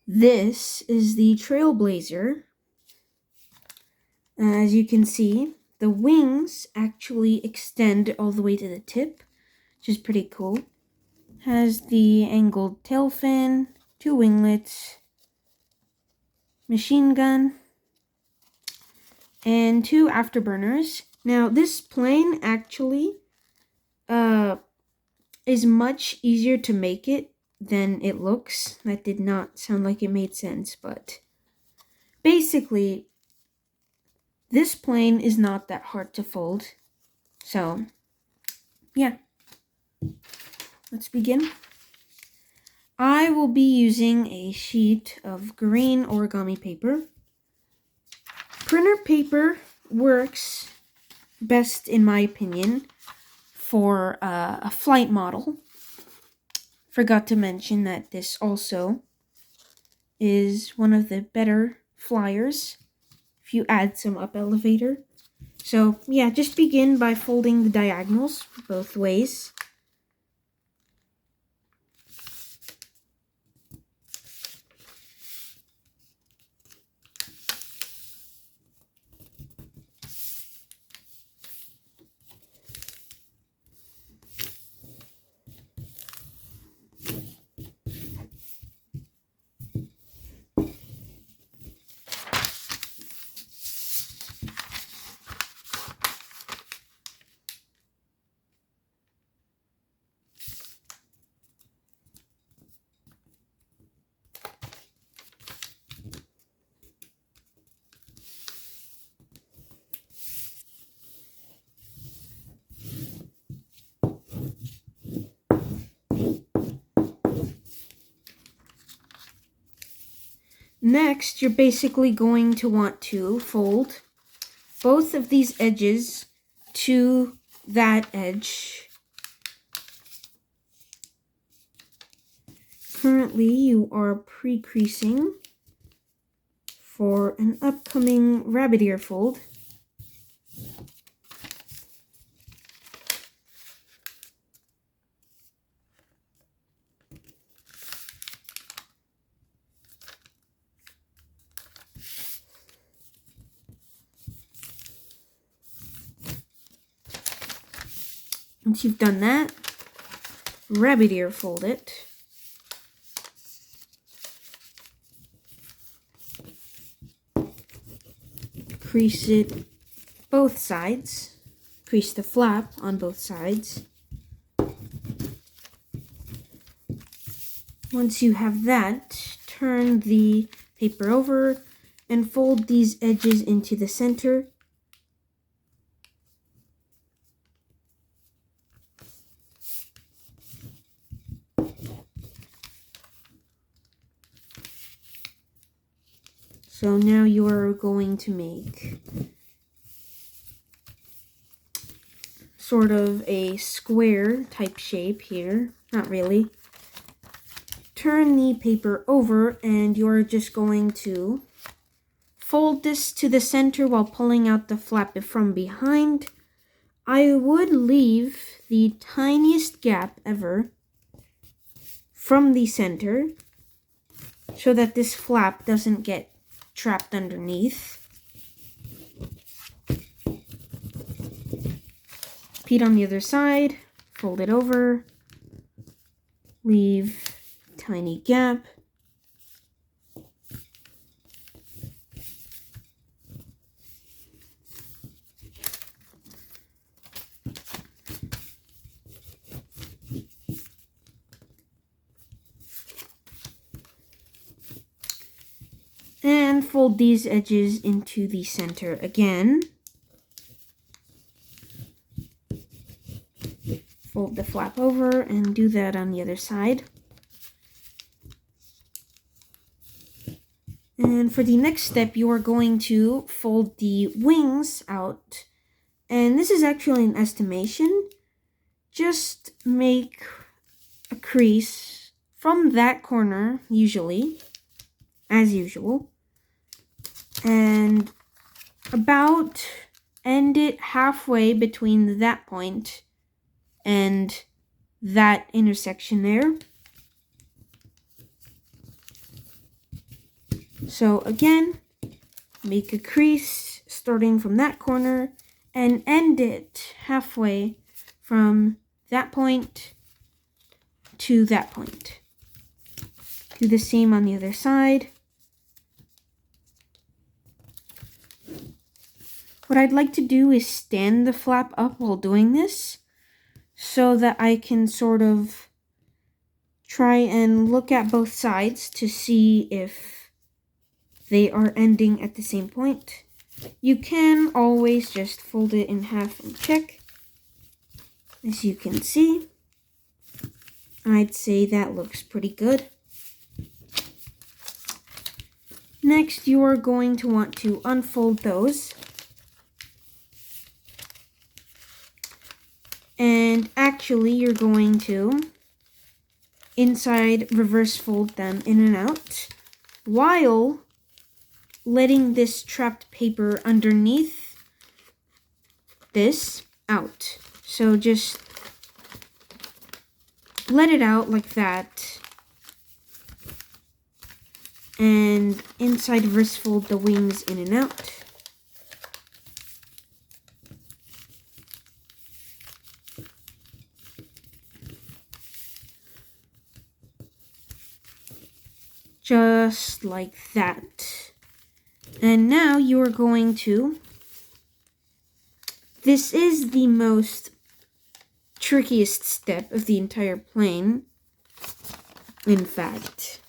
This is the Trailblazer. As you can see, the wings actually extend all the way to the tip, which is pretty cool. Has the angled tail fin, 2 winglets, machine gun, and 2 afterburners. Now, this plane actually is much easier to make it than it looks. That did not sound like it made sense, but basically, this plane is not that hard to fold. So, yeah. Let's begin. I will be using a sheet of green origami paper. Printer paper works best, in my opinion, for a flight model. Forgot to mention that this also is one of the better flyers if you add some up elevator. So yeah, just begin by folding the diagonals both ways. Next, you're basically going to want to fold both of these edges to that edge. Currently, you are pre-creasing for an upcoming rabbit ear fold. Once you've done that, rabbit ear fold it. Crease it both sides. Crease the flap on both sides. Once you have that, turn the paper over and fold these edges into the center. So now you are going to make sort of a square type shape here. Not really. Turn the paper over and you're just going to fold this to the center while pulling out the flap from behind. I would leave the tiniest gap ever from the center so that this flap doesn't get trapped underneath. Repeat on the other side, fold it over, leave tiny gap. And fold these edges into the center again. Fold the flap over and do that on the other side. And for the next step, you are going to fold the wings out. And this is actually an estimation. Just make a crease from that corner, usually, as usual. And about end it halfway between that point and that intersection there. So again, make a crease starting from that corner and end it halfway from that point to that point. Do the same on the other side. What I'd like to do is stand the flap up while doing this so that I can sort of try and look at both sides to see if they are ending at the same point. You can always just fold it in half and check. As you can see, I'd say that looks pretty good. Next, you are going to want to unfold those. And actually, you're going to inside reverse fold them in and out while letting this trapped paper underneath this out. So just let it out like that. And inside reverse fold the wings in and out. Just like that. And now you are going to, this is the most trickiest step of the entire plane. In fact,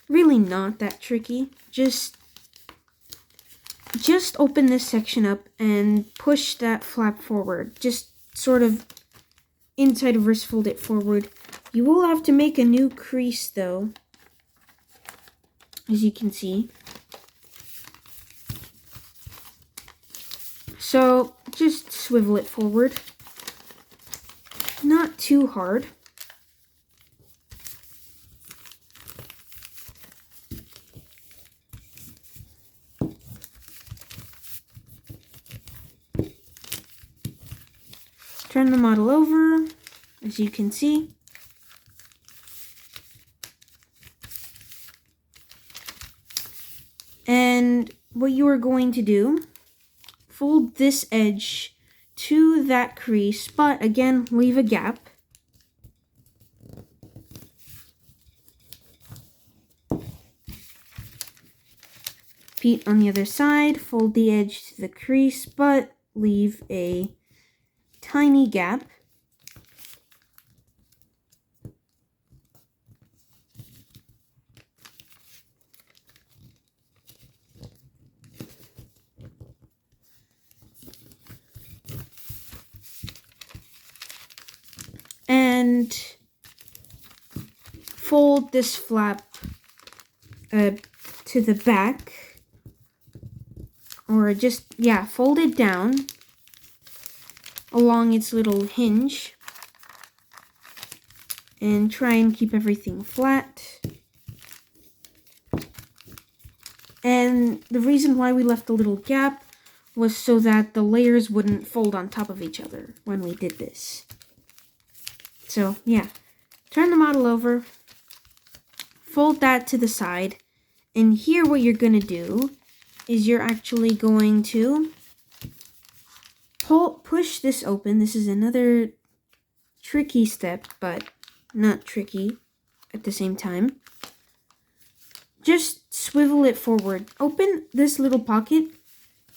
really not that tricky. Just open this section up and push that flap forward. Just sort of inside reverse fold it forward. You will have to make a new crease though, as you can see. So just swivel it forward. Not too hard. Turn the model over, as you can see. And what you are going to do, fold this edge to that crease, but again, leave a gap. Repeat on the other side, fold the edge to the crease, but leave a tiny gap. And fold this flap to the back, or just, yeah, fold it down along its little hinge and try and keep everything flat. And the reason why we left a little gap was so that the layers wouldn't fold on top of each other when we did this. So yeah, turn the model over, fold that to the side, and here what you're going to do is you're actually going to push this open. This is another tricky step, but not tricky at the same time. Just swivel it forward. Open this little pocket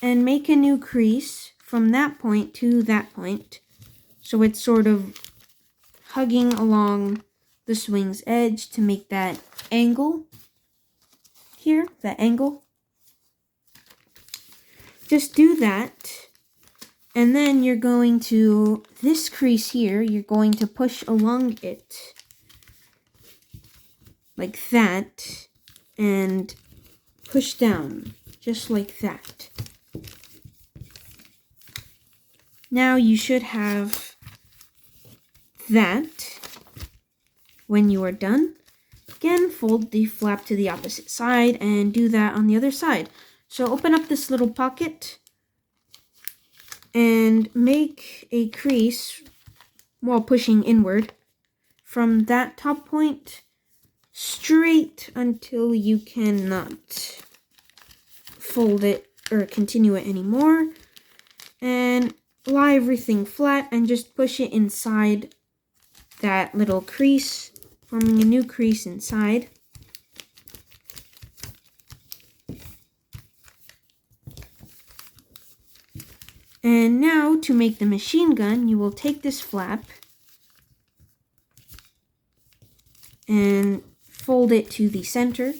and make a new crease from that point to that point. So it's sort of hugging along the swing's edge to make that angle here, that angle. Just do that. And then you're going to, this crease here, you're going to push along it like that and push down just like that. Now you should have that when you are done. Again, fold the flap to the opposite side and do that on the other side. So open up this little pocket and make a crease while pushing inward from that top point straight until you cannot. fold it or continue it anymore, and lie everything flat and just push it inside that little crease, forming a new crease inside. And now to make the machine gun, you will take this flap and fold it to the center.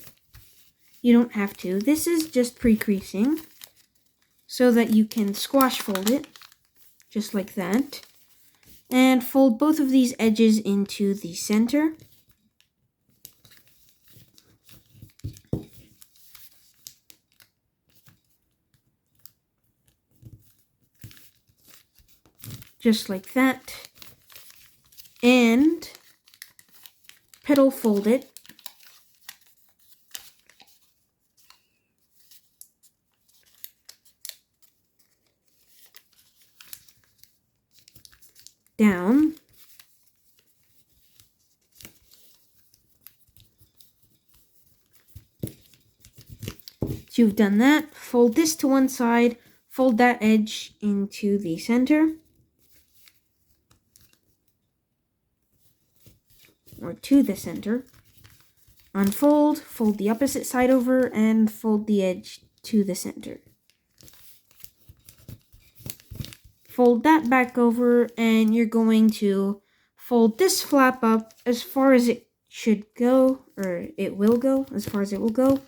You don't have to. This is just pre-creasing so that you can squash fold it, just like that. And fold both of these edges into the center. Just like that. And petal fold it. Down. So you've done that. Fold this to one side. Fold that edge into the center. Or to the center. Unfold, fold the opposite side over, and fold the edge to the center. Fold that back over, and you're going to fold this flap up as far as it should go, or it will go, as far as it will go,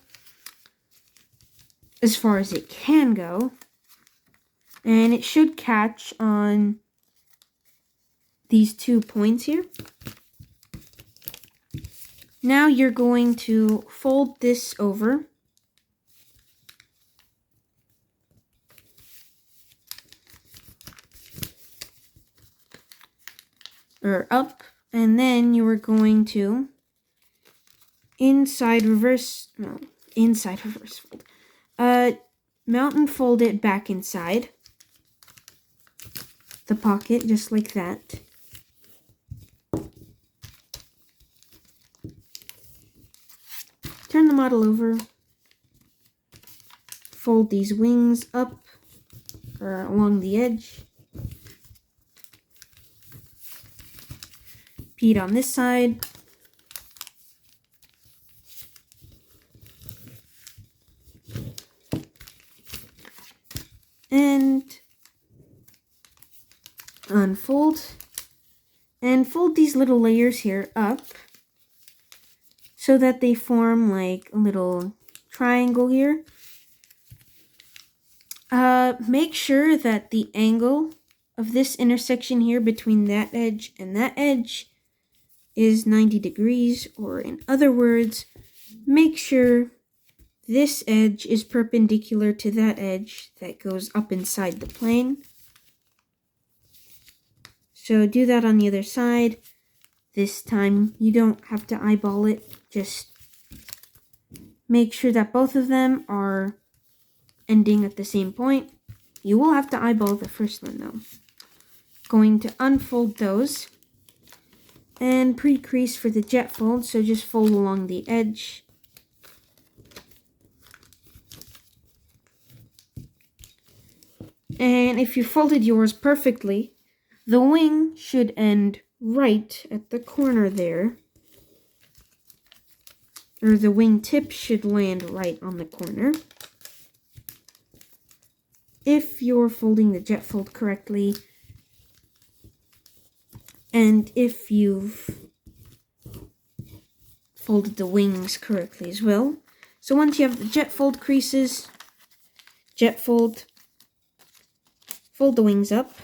as far as it can go, and it should catch on these 2 points here. Now you're going to fold this over. Or up, and then you are going to inside reverse fold. Mount and fold it back inside the pocket, just like that. Turn the model over. Fold these wings up or along the edge. Repeat on this side. And unfold. And fold these little layers here up so that they form like a little triangle here. Make sure that the angle of this intersection here between that edge and that edge is 90 degrees, or in other words, make sure this edge is perpendicular to that edge that goes up inside the plane. So do that on the other side. This time you don't have to eyeball it, just make sure that both of them are ending at the same point. You will have to eyeball the first one though. Going to unfold those and pre-crease for the jet fold, so just fold along the edge. And if you folded yours perfectly, the wing should end right at the corner there. Or the wing tip should land right on the corner. If you're folding the jet fold correctly, and if you've folded the wings correctly as well. So once you have the jet fold creases, jet fold, fold the wings up.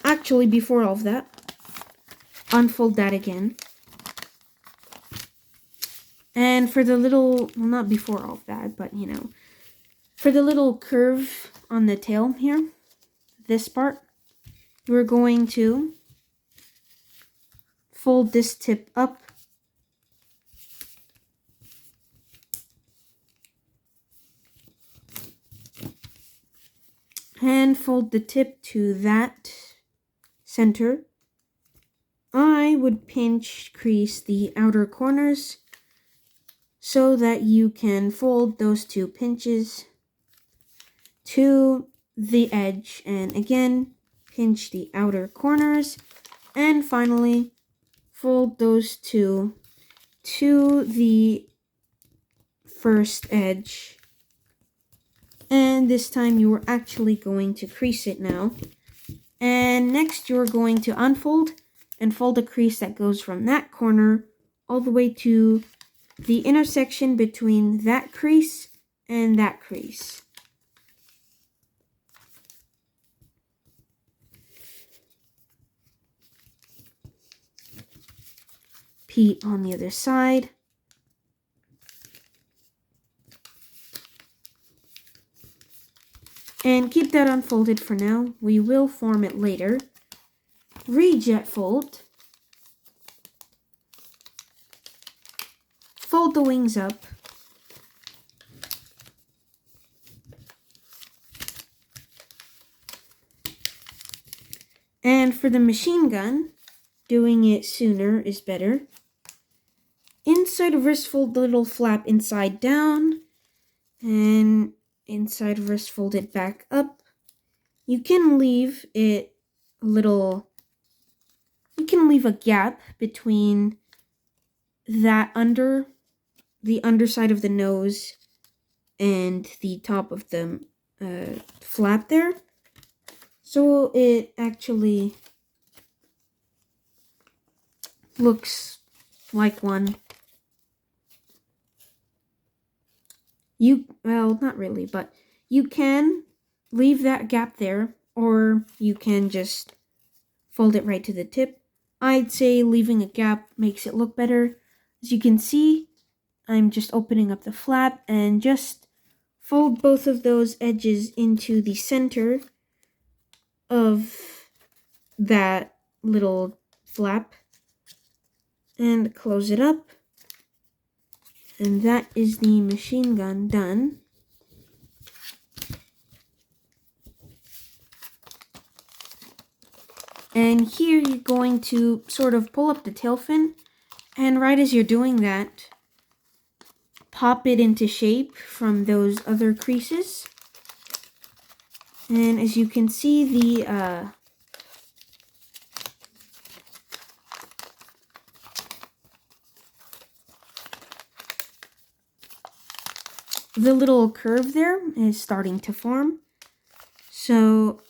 Actually, before all of that, unfold that again. And for the little, well, not before all of that, but you know, for the little curve on the tail here, this part, we're going to fold this tip up and fold the tip to that center. I would pinch crease the outer corners so that you can fold those 2 pinches to the edge, and again pinch the outer corners, and finally fold those 2 to the first edge. And this time you are actually going to crease it now. And next you're going to unfold and fold a crease that goes from that corner all the way to the intersection between that crease and that crease. Repeat on the other side. And keep that unfolded for now. We will form it later. Rejet fold. Fold the wings up. And for the machine gun, doing it sooner is better. Inside of wrist, fold the little flap inside down, and inside of wrist, fold it back up. You can leave it a little, you can leave a gap between that the underside of the nose and the top of the flap there. So it actually looks like one. Well, not really, but you can leave that gap there, or you can just fold it right to the tip. I'd say leaving a gap makes it look better. As you can see, I'm just opening up the flap and just fold both of those edges into the center of that little flap and close it up. And that is the machine gun done. And here you're going to sort of pull up the tail fin, and right as you're doing that, pop it into shape from those other creases. And as you can see, the little curve there is starting to form. So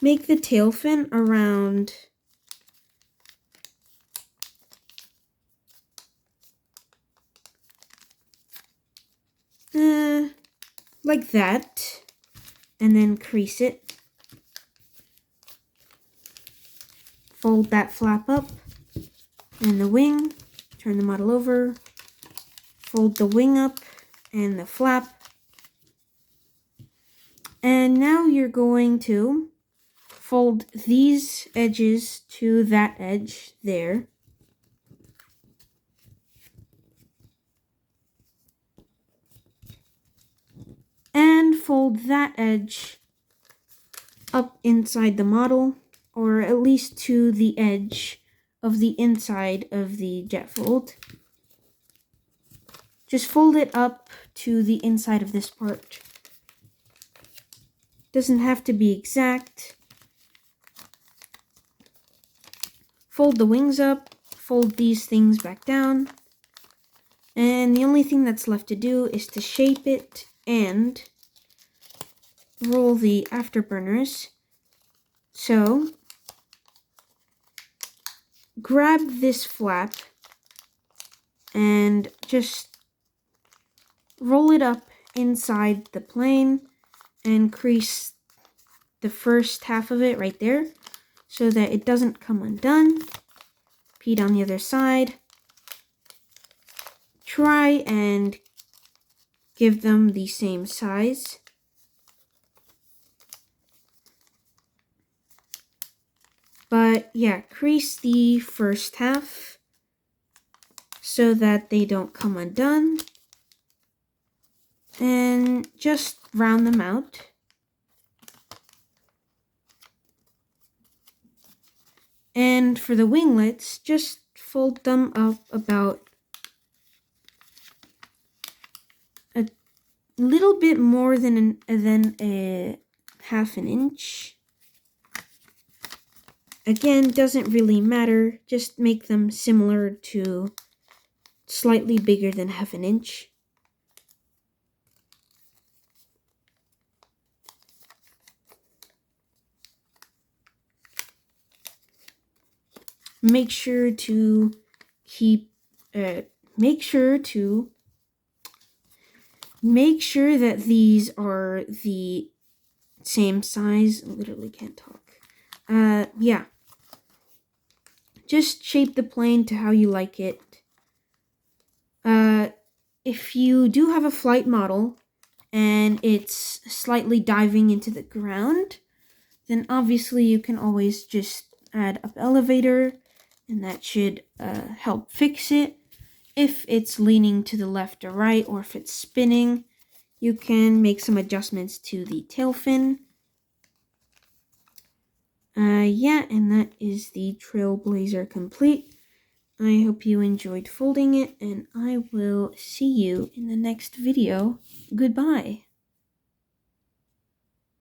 make the tail fin around like that, and then crease it. Fold that flap up and the wing, turn the model over, fold the wing up and the flap. And now you're going to fold these edges to that edge there. And fold that edge up inside the model, or at least to the edge of the inside of the jet fold. Just fold it up to the inside of this part. Doesn't have to be exact. Fold the wings up, fold these things back down, and the only thing that's left to do is to shape it and roll the afterburners. So grab this flap and just roll it up inside the plane and crease the first half of it right there so that it doesn't come undone. Repeat on the other side. Try and give them the same size. But yeah, crease the first half so that they don't come undone. And just round them out. And for the winglets, just fold them up about a little bit more than a half an inch. Again, doesn't really matter, just make them similar to slightly bigger than half an inch. Make sure to make sure that these are the same size. I literally can't talk. Yeah. Just shape the plane to how you like it. If you do have a flight model and it's slightly diving into the ground, then obviously you can always just add up elevator, and that should help fix it. If it's leaning to the left or right, or if it's spinning, you can make some adjustments to the tail fin. Yeah, and that is the Trailblazer complete. I hope you enjoyed folding it, and I will see you in the next video. Goodbye.